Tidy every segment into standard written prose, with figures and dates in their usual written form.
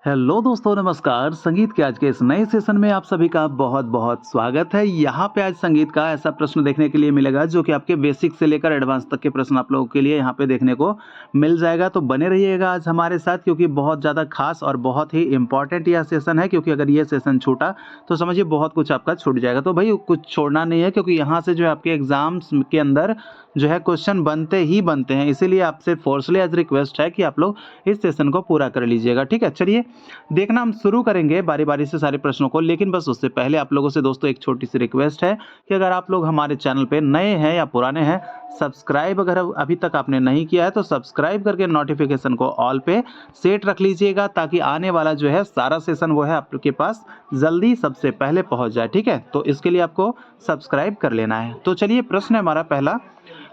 Hello दोस्तों, नमस्कार। संगीत के आज के इस नए सेशन में आप सभी का बहुत-बहुत स्वागत है। यहाँ पे आज संगीत का ऐसा प्रश्न देखने के लिए मिलेगा जो कि आपके बेसिक से लेकर एडवांस तक के प्रश्न आप लोगों के लिए यहाँ पे देखने को मिल जाएगा। तो बने रहिएगा आज हमारे साथ क्योंकि बहुत ज़्यादा खास और बहुत ही इम्पोर्टेंट यह सेशन है, क्योंकि अगर ये सेशन छूटा तो समझिए बहुत कुछ आपका छूट जाएगा। तो भाई कुछ छोड़ना नहीं है, क्योंकि यहाँ से जो है आपके एग्ज़ाम्स के अंदर जो है क्वेश्चन बनते ही बनते हैं। इसीलिए आपसे फ़ोर्सली आज रिक्वेस्ट है कि आप लोग इस सेशन को पूरा कर लीजिएगा, ठीक है? चलिए देखना हम शुरू करेंगे बारी-बारी से सारे प्रश्नों को, लेकिन बस उससे पहले आप लोगों से दोस्तों एक छोटी-सी रिक्वेस्ट है कि अगर आप लोग हमारे चैनल पे नए हैं या पुराने हैं, सब्सक्राइब अगर अभी तक आपने नहीं किया है तो सब्सक्राइब करके नोटिफ़िकेशन को ऑल पे सेट रख लीजिएगा, ताकि आने वाला जो है सारा सेशन वो है आपके पास जल्दी सबसे पहले पहुँच जाए, ठीक है? तो इसके लिए आपको सब्सक्राइब कर लेना है। तो चलिए प्रश्न है हमारा पहला,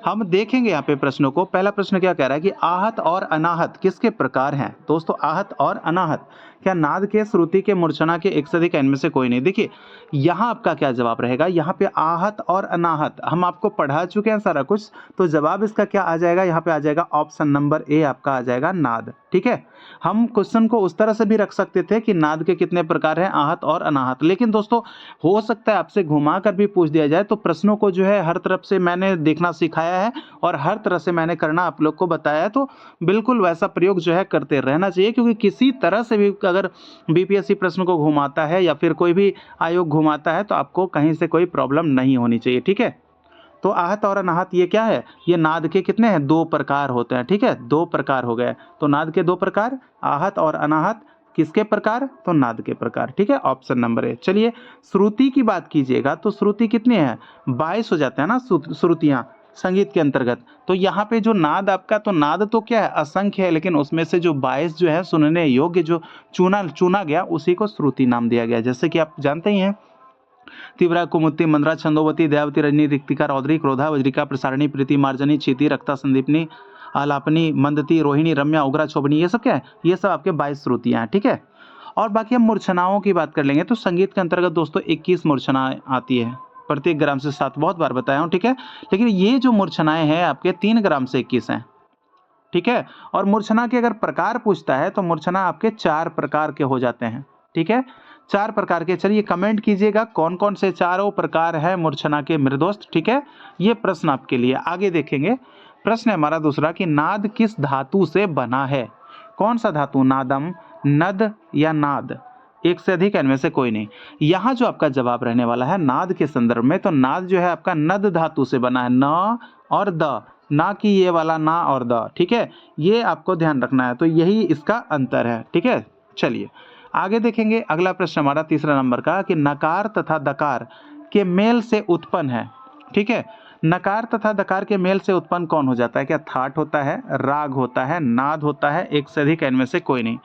हम देखेंगे यहाँ पे प्रश्नों को। पहला प्रश्न क्या कह रहा है कि आहत और अनाहत किसके प्रकार हैं? दोस्तों आहत और अनाहत क्या नाद के, श्रुति के, मूर्छना के, एक से अधिक या इनमें से कोई नहीं? देखिए यहाँ आपका क्या जवाब रहेगा। यहाँ पे आहत और अनाहत हम आपको पढ़ा चुके हैं सारा कुछ, तो जवाब इसका क्या आ जाएगा? यहाँ पे आ जाएगा ऑप्शन नंबर ए, आपका आ जाएगा नाद, ठीक है। हम क्वेश्चन को उस तरह से भी रख सकते थे कि नाद के कितने प्रकार हैं, आहत और अनाहत, लेकिन दोस्तों हो सकता है आपसे घुमा कर भी पूछ दिया जाए। तो प्रश्नों को जो है हर तरफ से मैंने देखना सिखाया है और हर तरह से मैंने करना आप लोग को बताया है, तो बिल्कुल वैसा प्रयोग जो है करते रहना चाहिए, क्योंकि किसी तरह से भी अगर बीपीएससी प्रश्न को घुमाता है या फिर कोई भी आयोग घुमाता है तो आपको कहीं से कोई प्रॉब्लम नहीं होनी चाहिए, ठीक है। तो आहत और अनाहत ये क्या है? ये नाद के कितने हैं? दो प्रकार होते हैं, ठीक है। दो प्रकार हो गए, तो नाद के दो प्रकार, आहत और अनाहत किसके प्रकार? तो नाद के प्रकार, ठीक है। Option number A. चलिए श्रुति की बात कीजिएगा तो श्रुति कितनी है? 22 हो जाते हैं ना श्रुतियां संगीत के अंतर्गत। तो यहाँ पे जो नाद आपका, तो नाद तो क्या है? असंख्य है, लेकिन उसमें से जो 22 जो है सुनने योग्य जो चुना गया उसी को श्रुति नाम दिया गया। जैसे कि आप जानते ही हैं, तीव्रा, कुमुत्ती, मंद्रा, छंदोवती, दयावती, रजनी, रिक्तिका, रौद्री, क्रोधा, वज्रिका, प्रसारणी, प्रीति, मार्जनी, चीती, रक्ता, संदीपनी, आलापनी, मंदती, रोहिणी, रम्या, उग्रा, शोभनी, ये सब क्या है? ये सब आपके 22 श्रुतियां हैं, ठीक है। और बाकी हम मूर्छनाओं की बात कर लेंगे तो संगीत के अंतर्गत दोस्तों 21 मूर्छना आती है, प्रत्येक ग्राम से 7, बहुत बार बताया हूँ, ठीक है। लेकिन ये जो मूर्छनाएं हैं आपके 3 ग्राम से 21 हैं, ठीक है। और मूर्छना के अगर प्रकार पूछता है तो मूर्छना आपके 4 प्रकार के हो जाते हैं, ठीक है। 4 प्रकार के। चलिए कमेंट कीजिएगा कौन कौन से चारों प्रकार है मूर्छना के मेरे दोस्त, ठीक है। ये प्रश्न आपके लिए। आगे देखेंगे, प्रश्न है हमारा दूसरा कि नाद किस धातु से बना है? कौन सा धातु? नादम, नद या नाद? एक से अधिक, इनमें से कोई नहीं। यहाँ जो आपका जवाब रहने वाला है नाद के संदर्भ में, तो नाद जो है आपका नद धातु से बना है, न और द, ना कि ये वाला ना और द, ठीक है। ये आपको ध्यान रखना है, तो यही इसका अंतर है, ठीक है। चलिए आगे देखेंगे, अगला प्रश्न हमारा तीसरा नंबर का कि नकार तथा दकार के मेल से उत्पन्न है, ठीक है। नकार तथा दकार के मेल से उत्पन्न कौन हो जाता है? क्या थाट होता है, राग होता है, नाद होता है, एक से अधिक, इनमें से कोई नहीं?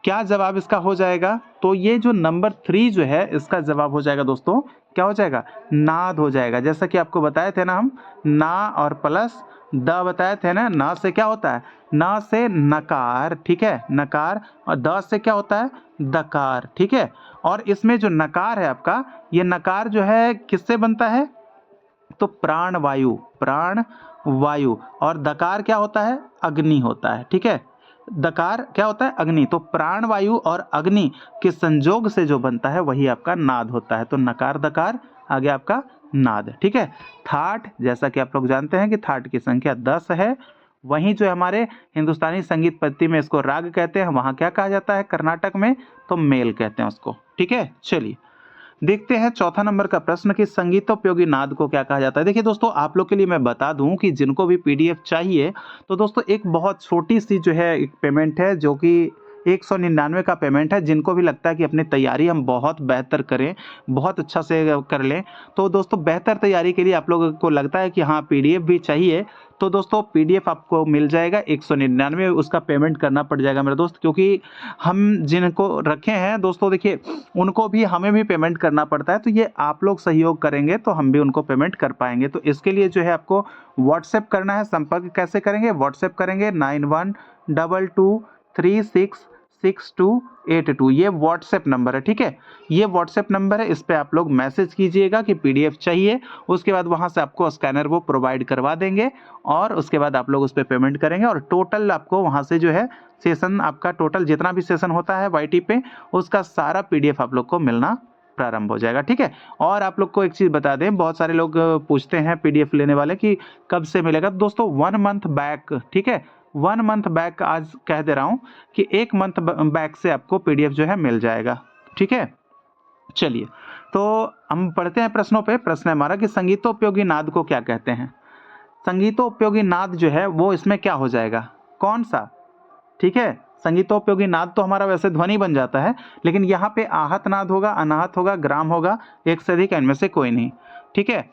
क्या जवाब इसका हो जाएगा? तो ये जो नंबर 3 जो है इसका जवाब हो जाएगा दोस्तों, क्या हो जाएगा? नाद हो जाएगा। जैसा कि आपको बताए थे ना हम, ना और प्लस द बताए थे ना, ना से क्या होता है? ना से नकार, ठीक है, नकार, और द से क्या होता है? दकार, ठीक है। और इसमें जो नकार है आपका, ये नकार जो है किससे बनता है? तो प्राण वायु, प्राण वायु, और दकार क्या होता है? अग्नि होता है, ठीक है। दकार क्या होता है? अग्नि। तो प्राण वायु और अग्नि के संयोग से जो बनता है वही आपका नाद होता है। तो नकार दकार आगे आपका नाद, ठीक है। थाट, जैसा कि आप लोग जानते हैं कि थाट की संख्या 10 है। वहीं जो हमारे हिंदुस्तानी संगीत पद्धति में इसको राग कहते हैं, वहाँ क्या कहा जाता है कर्नाटक में? तो मेल कहते हैं उसको, ठीक है। चलिए देखते हैं चौथा नंबर का प्रश्न कि संगीतोपयोगी नाद को क्या कहा जाता है। देखिए दोस्तों, आप लोग के लिए मैं बता दूं कि जिनको भी पीडीएफ चाहिए तो दोस्तों एक बहुत छोटी सी जो है एक पेमेंट है, जो कि 199 का पेमेंट है। जिनको भी लगता है कि अपनी तैयारी हम बहुत बेहतर करें, बहुत अच्छा से कर लें, तो दोस्तों बेहतर तैयारी के लिए आप लोगों को लगता है कि हाँ पीडीएफ भी चाहिए, तो दोस्तों पीडीएफ आपको मिल जाएगा 199, उसका पेमेंट करना पड़ जाएगा मेरे दोस्त, क्योंकि हम जिनको रखे हैं दोस्तों, देखिए उनको भी हमें भी पेमेंट करना पड़ता है। तो ये आप लोग सहयोग करेंगे तो हम भी उनको पेमेंट कर पाएंगे। तो इसके लिए जो है आपको व्हाट्सएप करना है। संपर्क कैसे करेंगे? व्हाट्सएप करेंगे 912236 6282 ये व्हाट्सएप नंबर है, ठीक है। ये व्हाट्सएप नंबर है, इस पे आप लोग मैसेज कीजिएगा कि पीडीएफ चाहिए। उसके बाद वहां से आपको स्कैनर वो प्रोवाइड करवा देंगे और उसके बाद आप लोग उस पर पेमेंट करेंगे और टोटल आपको वहां से जो है सेशन, आपका टोटल जितना भी सेशन होता है वाईटी पे, उसका सारा पीडीएफ आप लोग को मिलना प्रारंभ हो जाएगा, ठीक है। और आप लोग को एक चीज बता दें, बहुत सारे लोग पूछते हैं पीडीएफ लेने वाले कि कब से मिलेगा। दोस्तों 1 मंथ बैक, ठीक है, 1 मंथ बैक आज कह दे रहा हूं कि 1 मंथ बैक से आपको पीडीएफ जो है मिल जाएगा, ठीक है। चलिए, तो हम पढ़ते हैं प्रश्नों पे। प्रश्न है हमारा कि संगीतोपयोगी नाद को क्या कहते हैं। संगीतोपयोगी नाद जो है वो इसमें क्या हो जाएगा, कौन सा, ठीक है। संगीतोपयोगी नाद तो हमारा वैसे ध्वनि बन जाता है, लेकिन यहाँ पे आहत नाद होगा, अनाहत होगा, ग्राम होगा, एक से अधिक, इनमें से कोई नहीं, ठीक है।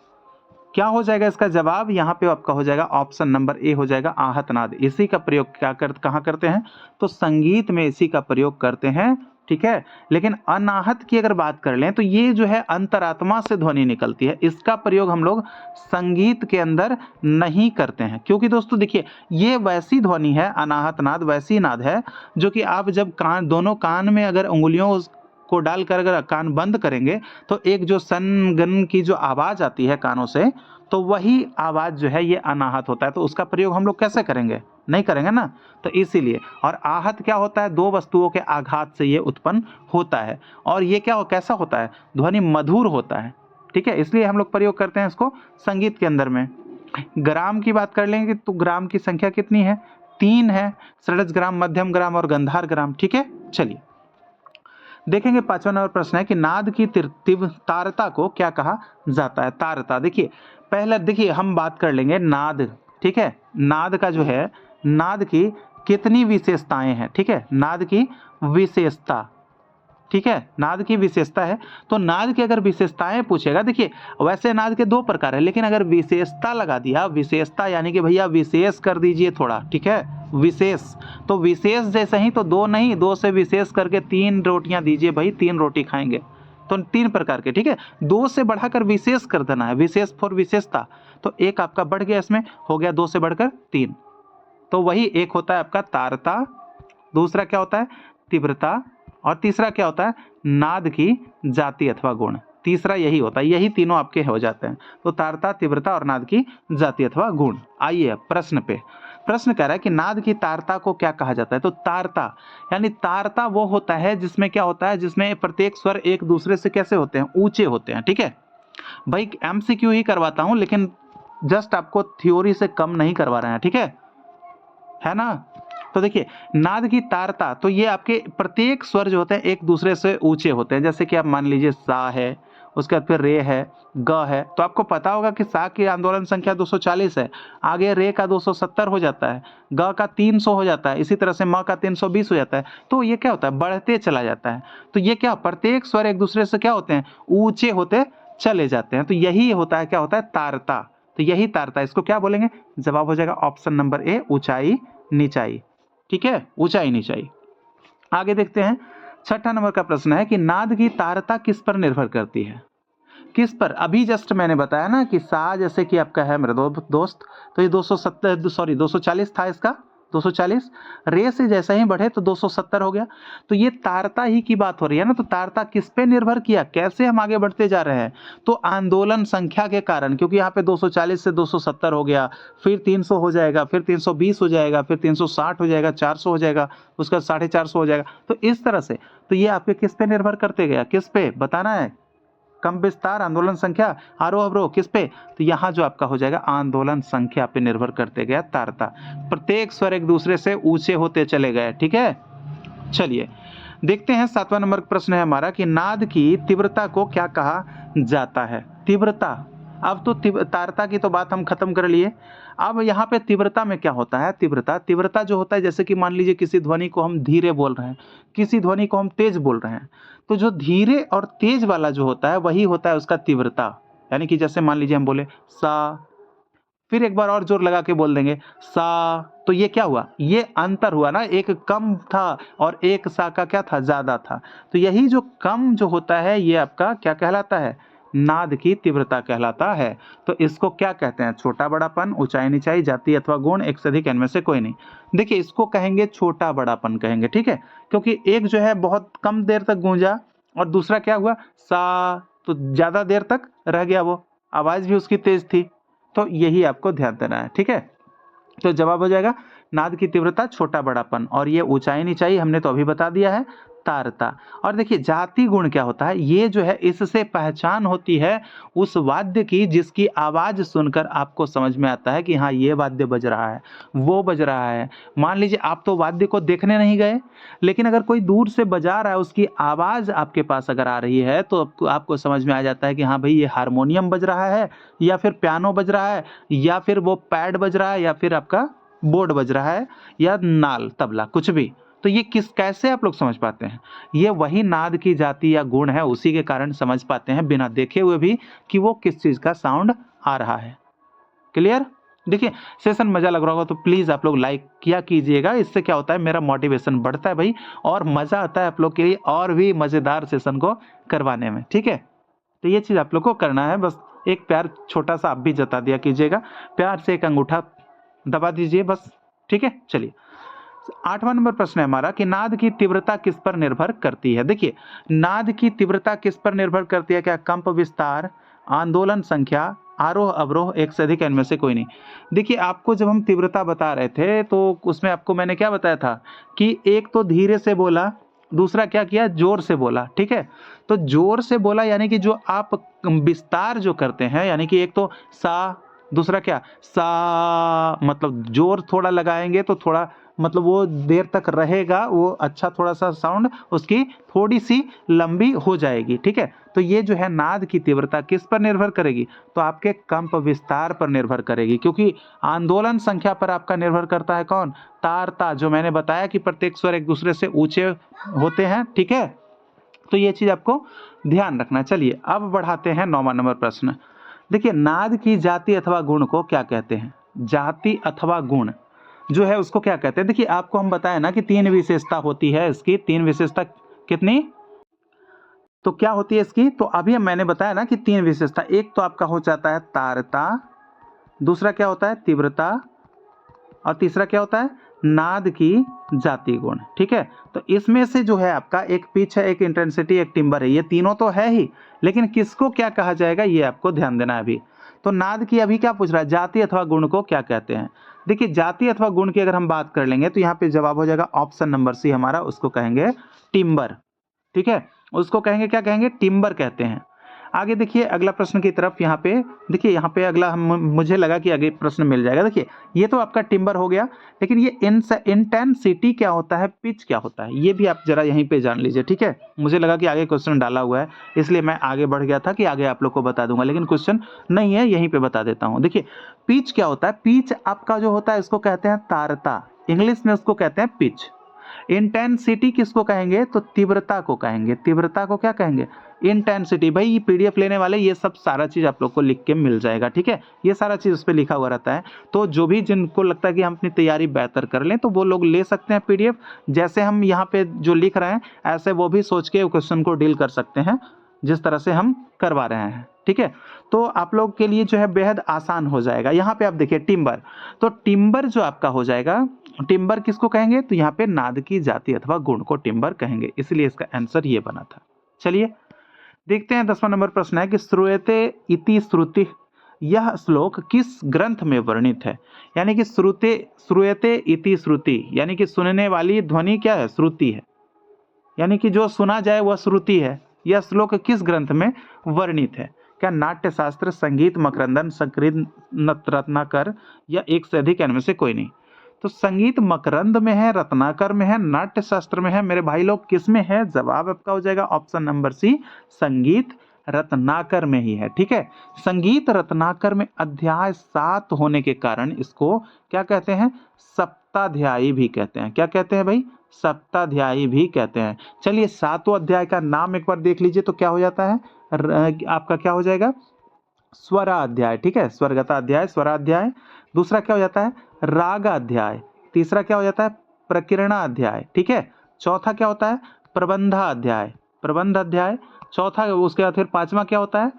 क्या हो जाएगा इसका जवाब, यहाँ पे आपका हो जाएगा ऑप्शन नंबर ए हो जाएगा आहत नाद। इसी का प्रयोग कहाँ करते हैं, तो संगीत में इसी का प्रयोग करते हैं, ठीक है। लेकिन अनाहत की अगर बात कर लें तो ये जो है अंतरात्मा से ध्वनि निकलती है, इसका प्रयोग हम लोग संगीत के अंदर नहीं करते हैं। क्योंकि दोस्तों देखिए, ये वैसी ध्वनि है, अनाहत नाद वैसी नाद है जो कि आप जब कान, दोनों कान में अगर उंगलियों को डालकर अगर कान बंद करेंगे तो एक जो सन गन की जो आवाज आती है कानों से, तो वही आवाज जो है ये अनाहत होता है। तो उसका प्रयोग हम लोग कैसे करेंगे, नहीं करेंगे ना, तो इसीलिए। और आहत क्या होता है, दो वस्तुओं के आघात से ये उत्पन्न होता है। और ये क्या कैसा होता है, ध्वनि मधुर होता है, ठीक है, इसलिए हम लोग प्रयोग करते हैं इसको संगीत के अंदर में। ग्राम की बात कर लेंगे तो ग्राम की संख्या कितनी है, 3 है, षड्ज ग्राम, मध्यम ग्राम और गंधार ग्राम, ठीक है। चलिए देखेंगे 5वां नंबर प्रश्न है कि नाद की तारता को क्या कहा जाता है। तारता, देखिए पहले देखिए हम बात कर लेंगे नाद, ठीक है। नाद का जो है, नाद की कितनी विशेषताएं हैं, ठीक है, नाद की विशेषता, ठीक है, नाद की विशेषता है। तो नाद की अगर विशेषताएं पूछेगा, देखिए वैसे नाद के 2 प्रकार है, लेकिन अगर विशेषता लगा दिया, विशेषता यानी कि भैया विशेष कर दीजिए थोड़ा, ठीक है, विशेष, तो विशेष जैसे ही तो 2 नहीं, 2 से विशेष करके 3 रोटियां दीजिए भाई, 3 रोटी खाएंगे, तो 3 प्रकार के, ठीक है। 2 से बढ़ाकर विशेष कर देना है, विशेष फॉर विशेषता, तो एक आपका बढ़ गया, इसमें हो गया 2 से बढ़कर 3, तो वही एक होता है आपका तारता, दूसरा क्या होता है तीव्रता, और तीसरा क्या होता है नाद की जाति अथवा गुण। तीसरा यही होता है, यही तीनों आपके हो जाते हैं, तो तारता, तीव्रता और नाद की जाति अथवा गुण। आइए प्रश्न पे, प्रश्न कह रहा है कि नाद की तारता को क्या कहा जाता है। तो तारता यानी तारता वो होता है जिसमें क्या होता है, जिसमें प्रत्येक स्वर एक दूसरे से कैसे होते हैं, ऊंचे होते हैं, ठीक है। भाई एमसीक्यू ही करवाता हूं, लेकिन जस्ट आपको थ्योरी से कम नहीं करवा रहे हैं, ठीक है ना। तो देखिए नाद की तारता, तो ये आपके प्रत्येक स्वर जो होते हैं एक दूसरे से ऊंचे होते हैं। जैसे कि आप मान लीजिए सा है, उसके बाद फिर रे है, ग है, तो आपको पता होगा कि सा की आंदोलन संख्या 240 है, आगे रे का 270 हो जाता है, ग का 300 हो जाता है, इसी तरह से म का 320 हो जाता है। तो ये क्या होता है, बढ़ते चला जाता है। तो ये क्या, प्रत्येक स्वर एक दूसरे से क्या होते हैं, ऊंचे होते चले जाते हैं। तो यही होता है, क्या होता है, तारता। तो यही तारता, इसको क्या बोलेंगे, जवाब हो जाएगा ऑप्शन नंबर ए, ऊंचाई नीचाई, ठीक है, ऊंचाई नीचाई। आगे देखते हैं 6ठा नंबर का प्रश्न है कि नाद की तारता किस पर निर्भर करती है। किस पर, अभी जस्ट मैंने बताया ना कि सा जैसे कि आपका है मेरे दोस्त, तो ये 240 था, इसका 240, रे से जैसा ही बढ़े तो 270 हो गया। तो ये तारता ही की बात हो रही है ना। तो तारता किस पे निर्भर किया, कैसे हम आगे बढ़ते जा रहे हैं, तो आंदोलन संख्या के कारण, क्योंकि यहाँ पे 240 से 270 हो गया, फिर 300 हो जाएगा, फिर 320 हो जाएगा, फिर 360 हो जाएगा, 400 हो जाएगा, उसका 450 हो जाएगा। तो इस तरह से, तो ये आपके किस पे निर्भर करते गया, किस पे बताना है, कम विस्तार, आंदोलन संख्या, आरोह अवरोह, किस पे, तो यहाँ जो आपका हो जाएगा आंदोलन संख्या पे निर्भर करते गया तारता। प्रत्येक स्वर एक दूसरे से ऊंचे होते चले गए, ठीक है। चलिए देखते हैं 7वां नंबर प्रश्न है हमारा कि नाद की तीव्रता को क्या कहा जाता है। तीव्रता, अब तो तारता की तो बात हम खत्म कर लिए। अब यहाँ पे तीव्रता में क्या होता है, तीव्रता जो होता है, जैसे कि मान लीजिए किसी ध्वनि को हम धीरे बोल रहे हैं, किसी ध्वनि को हम तेज बोल रहे हैं, तो जो धीरे और तेज वाला जो होता है वही होता है उसका तीव्रता। यानी कि जैसे मान लीजिए हम बोले सा, फिर एक बार और जोर लगा के बोल देंगे सा, तो ये क्या हुआ, ये अंतर हुआ ना, एक कम था और एक सा का क्या था, ज्यादा था। तो यही जो कम जो होता है ये आपका क्या कहलाता है, नाद की तीव्रता कहलाता है। तो इसको क्या कहते हैं? छोटा बड़ापन, ऊंचाई नीचाई, जाति अथवा गुण, एक से अधिक, इनमें से कोई नहीं। देखिए इसको कहेंगे छोटा बड़ापन कहेंगे, ठीक है, क्योंकि एक जो है बहुत कम देर तक गूंजा और दूसरा क्या हुआ, सा, तो ज्यादा देर तक रह गया, वो आवाज भी उसकी तेज थी। तो यही आपको ध्यान देना है, ठीक है। तो जवाब हो जाएगा नाद की तीव्रता छोटा बड़ापन, और ये ऊंचाई नीचाई हमने तो अभी बता दिया है, तारता। और देखिए जाति गुण क्या होता है, ये जो है इससे पहचान होती है उस वाद्य की जिसकी आवाज सुनकर आपको समझ में आता है कि हाँ ये वाद्य बज रहा है, वो बज रहा है। मान लीजिए आप तो वाद्य को देखने नहीं गए, लेकिन अगर कोई दूर से बजा रहा है, उसकी आवाज आपके पास अगर आ रही है, तो आपको समझ में आ जाता है कि हाँ भाई ये हारमोनियम बज रहा है, या फिर पियानो बज रहा है, या फिर वो पैड बज रहा है, या फिर आपका बोर्ड बज रहा है, या नाल, तबला, कुछ भी। तो ये कैसे आप लोग समझ पाते हैं? ये वही नाद की जाति या गुण है, उसी के कारण समझ पाते हैं बिना देखे हुए भी कि वो किस चीज का साउंड आ रहा है। क्लियर? देखिए सेशन मजा लग रहा होगा तो प्लीज आप लोग लाइक किया कीजिएगा, इससे क्या होता है मेरा मोटिवेशन बढ़ता है भाई, और मजा आता है आप लोग के लिए और भी मजेदार सेशन को करवाने में, ठीक है। तो ये चीज आप लोग को करना है, बस एक प्यार छोटा सा आप भी जता दिया कीजिएगा, प्यार से एक अंगूठा दबा दीजिए बस, ठीक है। चलिए 8वां नंबर प्रश्न है हमारा कि नाद की तीव्रता किस पर निर्भर करती है। देखिए नाद की तीव्रता किस पर निर्भर करती है? क्या कंप विस्तार, आंदोलन संख्या, आरोह अवरोह, एक से अधिक, इनमें से कोई नहीं। देखिए आपको जब हम तीव्रता बता रहे थे तो उसमें आपको मैंने क्या बताया था कि एक तो धीरे से बोला, दूसरा क्या किया, जोर से बोला, ठीक है। तो जोर से बोला यानी कि जो आप विस्तार जो करते हैं, यानी कि एक तो सा, दूसरा क्या, सा, मतलब जोर थोड़ा लगाएंगे तो थोड़ा मतलब वो देर तक रहेगा, वो अच्छा थोड़ा सा साउंड उसकी थोड़ी सी लंबी हो जाएगी, ठीक है। तो ये जो है नाद की तीव्रता किस पर निर्भर करेगी? तो आपके कंप विस्तार पर निर्भर करेगी, क्योंकि आंदोलन संख्या पर आपका निर्भर करता है कौन, तारता, जो मैंने बताया कि प्रत्येक स्वर एक दूसरे से ऊंचे होते हैं, ठीक है। तो ये चीज आपको ध्यान रखना। चलिए अब बढ़ाते हैं 9वां नंबर प्रश्न। देखिए नाद की जाति अथवा गुण को क्या कहते हैं? जाति अथवा गुण जो है उसको क्या कहते हैं? देखिए आपको हम बताए ना कि 3 विशेषता होती है इसकी, 3 विशेषता कितनी, तो क्या होती है इसकी? तो अभी मैंने बताया ना कि 3 विशेषता, एक तो आपका हो जाता है तारता, दूसरा क्या होता है तीव्रता, और तीसरा क्या होता है नाद की जाति गुण, ठीक है। तो इसमें से जो है आपका एक पिच है, एक इंटेंसिटी, एक टिम्बर है, ये तीनों तो है ही, लेकिन किसको क्या कहा जाएगा ये आपको ध्यान देना है अभी। तो नाद की अभी क्या पूछ रहा है, जाति अथवा गुण को क्या कहते हैं? देखिए जाति अथवा गुण की अगर हम बात कर लेंगे तो यहाँ पे जवाब हो जाएगा ऑप्शन नंबर सी हमारा, उसको कहेंगे टिम्बर, ठीक है। उसको कहेंगे, क्या कहेंगे, टिम्बर कहते हैं। आगे देखिए अगला प्रश्न की तरफ, यहाँ पे देखिए, यहाँ पे अगला मुझे लगा कि आगे प्रश्न मिल जाएगा। देखिए ये तो आपका टिम्बर हो गया, लेकिन ये इंटेंसिटी क्या होता है, पिच क्या होता है, ये भी आप जरा यहीं पे जान लीजिए, ठीक है। मुझे लगा कि आगे क्वेश्चन डाला हुआ है, इसलिए मैं आगे बढ़ गया था कि आगे आप लोग को बता दूंगा, लेकिन क्वेश्चन नहीं है, यहीं पे बता देता हूँ। देखिए पिच क्या होता है, पिच आपका जो होता है इसको कहते हैं तारता, इंग्लिश में उसको कहते हैं पिच। इंटेंसिटी किसको कहेंगे, तो तीव्रता को कहेंगे, तीव्रता को क्या कहेंगे, इंटेंसिटी। भाई ये पीडीएफ लेने वाले ये सब सारा चीज आप लोग को लिख के मिल जाएगा, ठीक है, ये सारा चीज उस पर लिखा हुआ रहता है। तो जो भी जिनको लगता है कि हम अपनी तैयारी बेहतर कर लें तो वो लोग ले सकते हैं पीडीएफ, जैसे हम यहाँ पे जो लिख रहे हैं ऐसे वो भी सोच के क्वेश्चन को डील कर सकते हैं जिस तरह से हम करवा रहे हैं, ठीक है। तो आप लोग के लिए जो है बेहद आसान हो जाएगा। यहाँ पे आप देखिए टिम्बर, तो टिम्बर जो आपका हो जाएगा, टिम्बर किसको कहेंगे, तो यहाँ पे नाद की जाति अथवा गुण को टिम्बर कहेंगे, इसलिए इसका आंसर ये बना था। चलिए देखते हैं 10वां नंबर प्रश्न है कि श्रूयते इति श्रुति, यह श्लोक किस ग्रंथ में वर्णित है? यानी कि श्रूयते इति श्रुति यानी कि सुनने वाली ध्वनि क्या है, श्रुति है, यानी कि जो सुना जाए वह श्रुति है। यह श्लोक किस ग्रंथ में वर्णित है? क्या नाट्य शास्त्र, संगीत मकरंदन, संस्कृत रत्नाकर, या एक से अधिक, इनमें से कोई नहीं। तो संगीत मकरंद में है, रत्नाकर में है, नाट्य शास्त्र में है, मेरे भाई लोग किस में है? जवाब आपका हो जाएगा ऑप्शन नंबर सी, संगीत रत्नाकर में ही है, ठीक है। संगीत रत्नाकर में अध्याय 7 होने के कारण इसको क्या कहते हैं, सप्ताध्यायी भी कहते हैं। क्या कहते हैं भाई, सप्ताध्यायी भी कहते हैं। चलिए 7वां अध्याय का नाम एक बार देख लीजिए तो क्या हो जाता है, आपका क्या हो जाएगा, स्वराध्याय, ठीक है, स्वरगताध्याय, स्वराध्याय। दूसरा क्या हो जाता है, रागाध्याय। तीसरा क्या हो जाता है, प्रकीर्णाध्याय, ठीक है। चौथा क्या होता है, प्रबंधाध्याय, प्रबंध अध्याय। चौथा, उसके बाद फिर 5वां क्या होता है,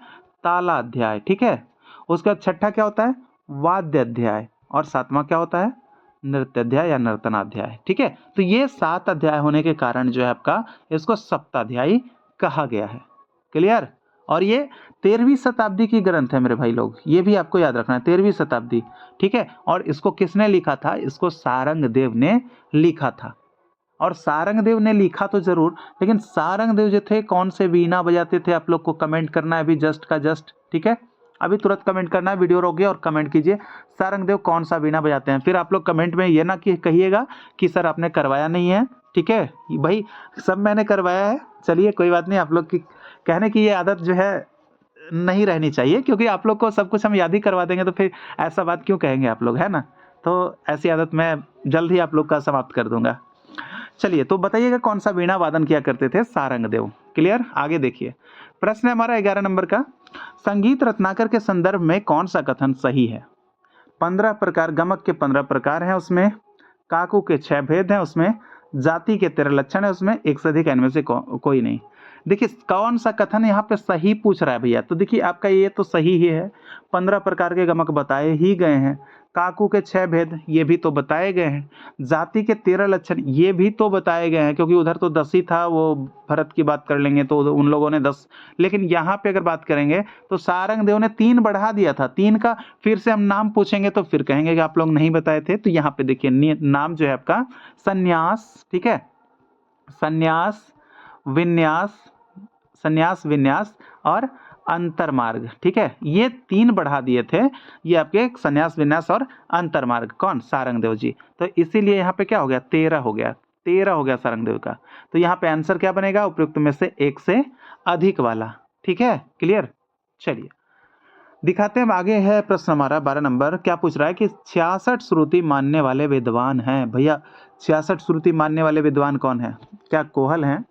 तालाध्याय, ठीक है। उसका छठा क्या होता है, वाद्य अध्याय, और सातवां क्या होता है, नृत्य अध्याय या नर्तनाध्याय, ठीक है। तो ये 7 अध्याय होने के कारण जो है आपका इसको सप्ताध्यायी कहा गया है। क्लियर। और ये 13वीं शताब्दी की ग्रंथ है मेरे भाई लोग, ये भी आपको याद रखना है, 13वीं शताब्दी, ठीक है। और इसको किसने लिखा था, इसको सारंगदेव ने लिखा था। और सारंगदेव ने लिखा तो जरूर, लेकिन सारंगदेव जो थे कौन से वीणा बजाते थे, आप लोग को कमेंट करना है अभी जस्ट का जस्ट, ठीक है। अभी तुरंत कमेंट करना है, वीडियो रोकिए और कमेंट कीजिए सारंगदेव कौन सा वीणा बजाते हैं। फिर आप लोग कमेंट में ये ना कि कहिएगा कि सर आपने करवाया नहीं है, ठीक है। भाई सब मैंने करवाया है, चलिए कोई बात नहीं। आप लोग की कहने की ये आदत जो है नहीं रहनी चाहिए, क्योंकि आप लोग को सब कुछ हम याद ही करवा देंगे तो फिर ऐसा बात क्यों कहेंगे आप लोग, है ना। तो ऐसी आदत मैं जल्द ही आप लोग का समाप्त कर दूंगा। चलिए तो बताइएगा कौन सा वीणा वादन किया करते थे सारंगदेव। क्लियर। आगे देखिए, प्रश्न है हमारा 11 नंबर का, संगीत रत्नाकर के संदर्भ में कौन सा कथन सही है। 15 प्रकार, गमक के 15 प्रकार हैं उसमें, काकू के 6 भेद हैं उसमें, जाति के 13 लक्षण है उसमें, एक से अधिक इनमें से कोई नहीं। देखिए कौन सा कथन यहाँ पे सही पूछ रहा है भैया, तो देखिए आपका ये तो सही ही है, 15 प्रकार के गमक बताए ही गए हैं, काकू के 6 भेद ये भी तो बताए गए हैं, जाति के 13 लक्षण ये भी तो बताए गए हैं, क्योंकि उधर तो 10 ही था, वो भरत की बात कर लेंगे तो उन लोगों ने 10, लेकिन यहाँ पे अगर बात करेंगे तो सारंगदेव ने 3 बढ़ा दिया था, 3 का फिर से हम नाम पूछेंगे तो फिर कहेंगे कि आप लोग नहीं बताए थे। तो यहाँ पे देखिए नाम जो है आपका संन्यास, ठीक है, संन्यास, विन्यास, संन्यास विन्यास और अंतरमार्ग, ठीक है, ये 3 बढ़ा दिए थे, ये आपके संन्यास विन्यास और अंतरमार्ग, कौन, सारंगदेव जी। तो इसीलिए यहाँ पे क्या हो गया, 13 हो गया, 13 हो गया सारंगदेव का। तो यहाँ पे आंसर क्या बनेगा, उपयुक्त में से एक से अधिक वाला, ठीक है। क्लियर। चलिए दिखाते हैं, आगे है प्रश्न हमारा 12 नंबर, क्या पूछ रहा है कि 66 श्रुति मानने वाले विद्वान हैं। भैया 66 श्रुति मानने वाले विद्वान कौन है, क्या कोहल हैं,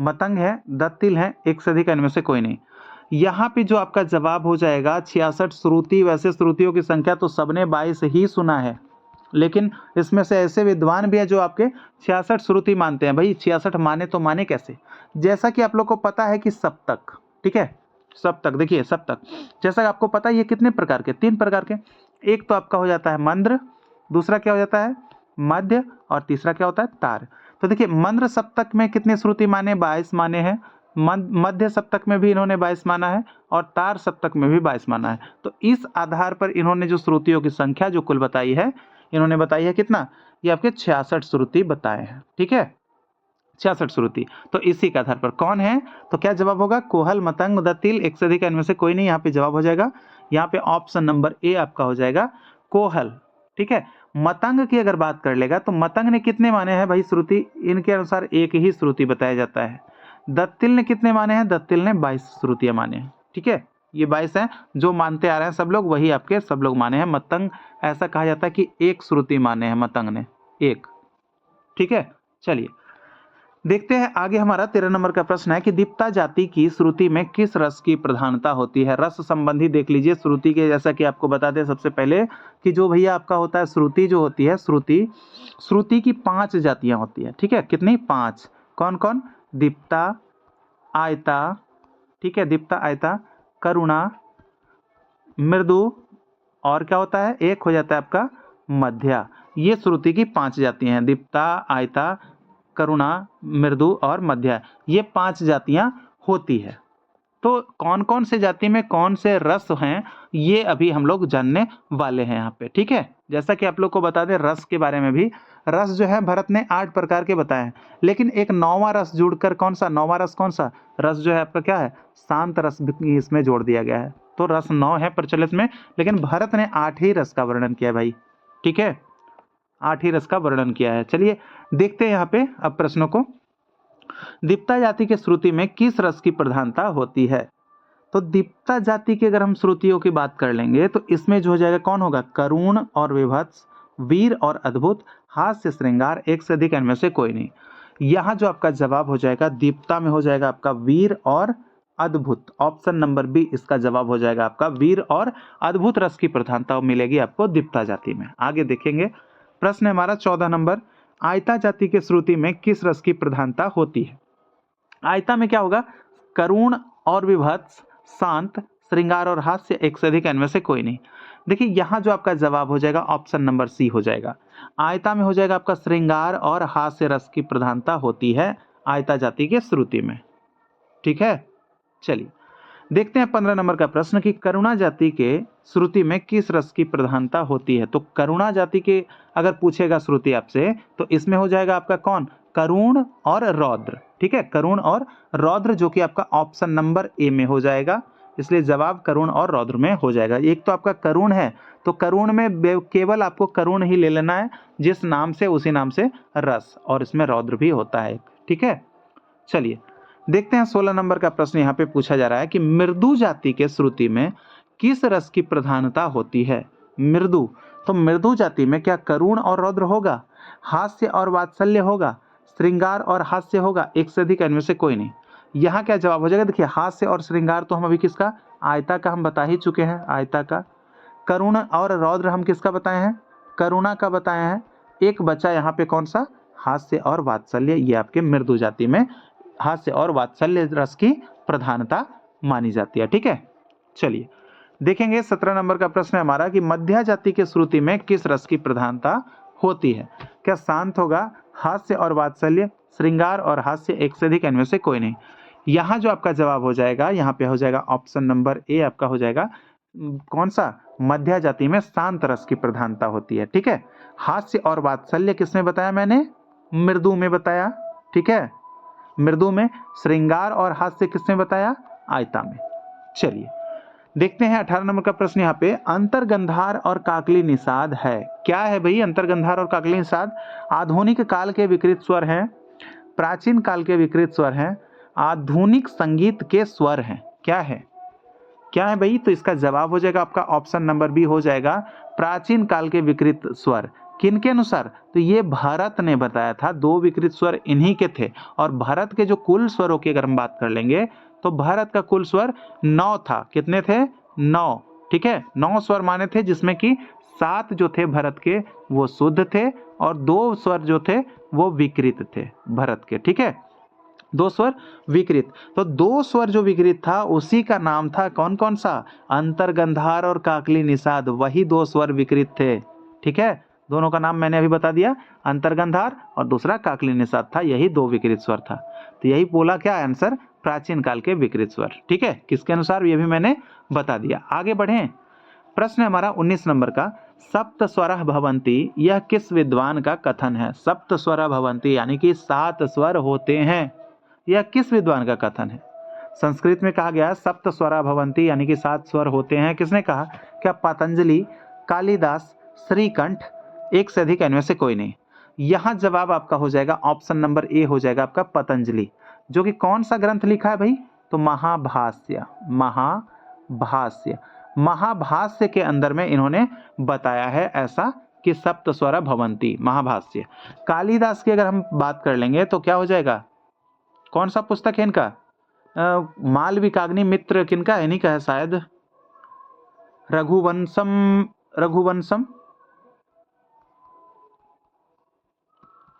मतंग है, दत्तिल है, एक से अधिक इनमें से कोई नहीं। यहाँ पे जो आपका जवाब हो जाएगा 66 श्रुति, वैसे श्रुतियों की संख्या तो सबने 22 ही सुना है, लेकिन इसमें से ऐसे विद्वान भी है जो आपके 66 श्रुति मानते हैं। भाई 66 माने तो माने कैसे, जैसा कि आप लोग को पता है कि सप्तक, ठीक है, सप्तक, देखिए सप्तक जैसा कि आपको पता है ये कितने प्रकार के, 3 प्रकार के, एक तो आपका हो जाता है मंद्र, दूसरा क्या हो जाता है मध्य, और तीसरा क्या होता है तार। तो देखिए मंद्र सप्तक में कितने श्रुति माने, 22 माने हैं, मध्य सप्तक में भी इन्होंने 22 माना है, और तार सप्तक में भी 22 माना है। तो इस आधार पर इन्होंने जो श्रुतियों की संख्या जो कुल बताई है, इन्होंने बताई है कितना, ये आपके 66 श्रुति बताए हैं, ठीक है, 66 श्रुति। तो इसी के आधार पर कौन है, तो क्या जवाब होगा, कोहल, मतंग, दत्तिल, एक से अधिक इनमें से कोई नहीं। यहाँ पे जवाब हो जाएगा, यहाँ पे ऑप्शन नंबर ए आपका हो जाएगा कोहल, ठीक है। मतंग की अगर बात कर लेगा तो मतंग ने कितने माने हैं भाई श्रुति, इनके अनुसार एक ही श्रुति बताया जाता है। दत्तिल ने कितने माने हैं, दत्तिल ने 22 श्रुतियां माने हैं, ठीक है, ये 22 हैं जो मानते आ रहे हैं सब लोग, वही आपके सब लोग माने हैं। मतंग ऐसा कहा जाता है कि एक श्रुति माने हैं मतंग ने, एक, ठीक है। चलिए देखते हैं आगे, हमारा 13 नंबर का प्रश्न है कि दीप्ता जाति की श्रुति में किस रस की प्रधानता होती है। रस संबंधी देख लीजिए श्रुति के, जैसा कि आपको बता दें सबसे पहले कि जो भैया आपका होता है श्रुति जो होती है, श्रुति की 5 जातियां होती है, ठीक है, कितनी, 5, कौन कौन, दीप्ता, आयता, ठीक है, दीप्ता, आयता, करुणा, मृदु, और क्या होता है, एक हो जाता है आपका मध्या। ये श्रुति की 5 जातियां हैं, दीप्ता, आयता, करुणा, मृदु और मध्या, ये 5 जातियां होती है। तो कौन कौन से जाति में कौन से रस हैं, ये अभी हम लोग जानने वाले हैं यहाँ पे, ठीक है। जैसा कि आप लोग को बता दें रस के बारे में भी, रस जो है भरत ने 8 प्रकार के बताए हैं, लेकिन एक 9वां रस जुड़कर, कौन सा 9वां रस, कौन सा रस जो है आपका क्या है, शांत रस भी इसमें जोड़ दिया गया है। तो रस 9 है प्रचलित में, लेकिन भरत ने 8 ही रस का वर्णन किया है भाई, ठीक है, 8 ही रस का वर्णन किया है। चलिए देखते हैं यहाँ पे अब प्रश्नों को, दीप्ता जाति के श्रुति में किस रस की प्रधानता होती है। तो दीप्ता जाति की अगर हम श्रुतियों की बात कर लेंगे तो इसमें जो हो जाएगा, कौन होगा, करुण और विभत्स, वीर और अद्भुत, हास्य, श्रृंगार, एक से अधिक इनमें से कोई नहीं। यहाँ जो आपका जवाब हो जाएगा दीप्ता में हो जाएगा आपका वीर और अद्भुत, ऑप्शन नंबर बी इसका जवाब हो जाएगा आपका, वीर और अद्भुत रस की प्रधानता मिलेगी आपको दीप्ता जाति में। आगे देखेंगे, प्रश्न हमारा 14 नंबर, आयता जाति के श्रुति में किस रस की प्रधानता होती है। आयता में क्या होगा, करुण और विभत्स, शांत, श्रृंगार और हास्य, एक से अधिक इनमें से कोई नहीं। देखिए यहाँ जो आपका जवाब हो जाएगा ऑप्शन नंबर सी हो जाएगा। आयता में हो जाएगा आपका श्रृंगार और हास्य रस की प्रधानता होती है आयता जाति के श्रुति में। ठीक है, चलिए देखते हैं 15 नंबर का प्रश्न कि करुणा जाति के श्रुति में किस रस की प्रधानता होती है। तो करुणा जाति के अगर पूछेगा श्रुति आपसे तो इसमें हो जाएगा आपका कौन, करुण और रौद्र। ठीक है, करुण और रौद्र जो कि आपका ऑप्शन नंबर ए में हो जाएगा, इसलिए जवाब करुण और रौद्र में हो जाएगा। एक तो आपका करुण है तो करुण में केवल आपको करुण ही ले लेना है, जिस नाम से उसी नाम से रस, और इसमें रौद्र भी होता है। ठीक है, चलिए देखते हैं 16 नंबर का प्रश्न यहाँ पे पूछा जा रहा है कि मृदु जाति के श्रुति में किस रस की प्रधानता होती है। मृदु, तो मृदु जाति में क्या करुण और रौद्र होगा, हास्य और वात्सल्य होगा, श्रृंगार और हास्य होगा, एक से अधिक इनमें से कोई नहीं। यहाँ क्या जवाब हो जाएगा, देखिए हास्य और श्रृंगार तो हम अभी किसका, आयता का हम बता ही चुके हैं, आयता का। करुण और रौद्र हम किसका बताए हैं, करुणा का बताए हैं। एक बचा यहाँ पे कौन सा, हास्य और वात्सल्य। ये आपके मृदु जाति में हास्य और वात्सल्य रस की प्रधानता मानी जाती है। ठीक है, चलिए देखेंगे 17 नंबर का प्रश्न है हमारा कि मध्य जाति के श्रुति में किस रस की प्रधानता होती है। क्या शांत होगा, हास्य और वात्सल्य, श्रृंगार और हास्य, एक से अधिक इनमें से कोई नहीं। यहाँ जो आपका जवाब हो जाएगा, यहाँ पे हो जाएगा ऑप्शन नंबर ए आपका हो जाएगा कौन सा, मध्य जाति में शांत रस की प्रधानता होती है। ठीक है, हास्य और वात्सल्य किसमें बताया मैंने, मृदु में बताया। ठीक है, मृदु में, श्रृंगार और हास्य किसने बताया, आयता में। चलिए देखते हैं 18 नंबर का प्रश्न यहाँ पे, अंतर्गंधार और काकली निषाद है। क्या है भाई अंतर्गंधार और काकली निषाद, आधुनिक काल के विकृत स्वर हैं, प्राचीन काल के विकृत स्वर हैं, आधुनिक संगीत के स्वर हैं। क्या है, क्या है भाई, तो इसका जवाब हो जाएगा आपका ऑप्शन नंबर बी हो जाएगा, प्राचीन काल के विकृत स्वर। किनके अनुसार, तो ये भरत ने बताया था, 2 विकृत स्वर इन्हीं के थे। और भरत के जो कुल स्वरों की अगर हम बात कर लेंगे तो भरत का कुल स्वर 9 था। कितने थे, 9। ठीक है, 9 स्वर माने थे, जिसमें कि 7 जो थे भरत के वो शुद्ध थे और 2 स्वर जो थे वो विकृत थे भरत के। ठीक है, 2 स्वर विकृत, तो 2 स्वर जो विकृत था उसी का नाम था कौन कौन सा, अंतर्गंधार और काकली निषाद, वही 2 स्वर विकृत थे। ठीक है, दोनों का नाम मैंने अभी बता दिया, अंतर्गंधार और दूसरा काकली निषाद था, यही 2 विकृत स्वर था। तो यही बोला क्या आंसर, प्राचीन काल के विकृत स्वर। ठीक है, किसके अनुसार ये भी मैंने बता दिया। आगे बढ़ें, प्रश्न हमारा 19 नंबर का, सप्त स्वरः भवन्ति, यह किस विद्वान का कथन है। सप्त स्वरः भवन्ति यानी कि 7 स्वर होते हैं, यह किस विद्वान का कथन है। संस्कृत में कहा गया सप्त स्वरः भवन्ति यानी कि 7 स्वर होते हैं, किसने कहा, क्या पतंजलि, कालिदास, श्रीकंठ, एक से अधिक इनमें से कोई नहीं। यहाँ जवाब आपका हो जाएगा ऑप्शन नंबर ए हो जाएगा आपका पतंजलि, जो कि कौन सा ग्रंथ लिखा है भाई, तो महाभाष्य। महाभाष्य, महाभाष्य के अंदर में इन्होंने बताया है ऐसा कि सप्त स्वर भवन्ति, महाभाष्य। कालिदास की अगर हम बात कर लेंगे तो क्या हो जाएगा, कौन सा पुस्तक है इनका, मालविकाग्नि मित्र किनका है, इन्हीं का है शायद, रघुवंशम।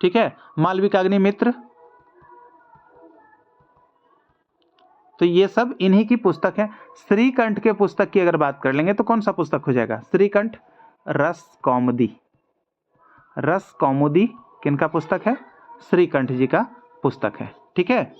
ठीक है, मालविकाग्नि मित्र, तो ये सब इन्हीं की पुस्तक है। श्रीकंठ के पुस्तक की अगर बात कर लेंगे तो कौन सा पुस्तक हो जाएगा, श्रीकंठ रस कौमुदी। रस कौमुदी किनका पुस्तक है, श्रीकंठ जी का पुस्तक है। ठीक है,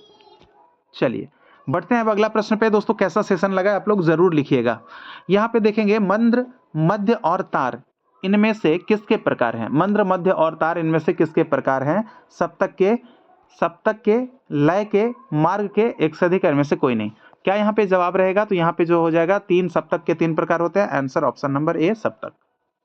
चलिए बढ़ते हैं अब अगला प्रश्न पे। दोस्तों कैसा सेशन लगा आप लोग जरूर लिखिएगा। यहाँ पे देखेंगे मंद्र, मध्य और तार इनमें से किसके प्रकार हैं। मंद्र, मध्य और तार इनमें से किसके प्रकार हैं, सप्तक के, लय के, मार्ग के, एक से अधिक इनमें से कोई नहीं। क्या यहाँ पे जवाब रहेगा, तो यहाँ पे जो हो जाएगा 3 सप्तक के 3 प्रकार होते हैं, आंसर ऑप्शन नंबर ए सप्तक।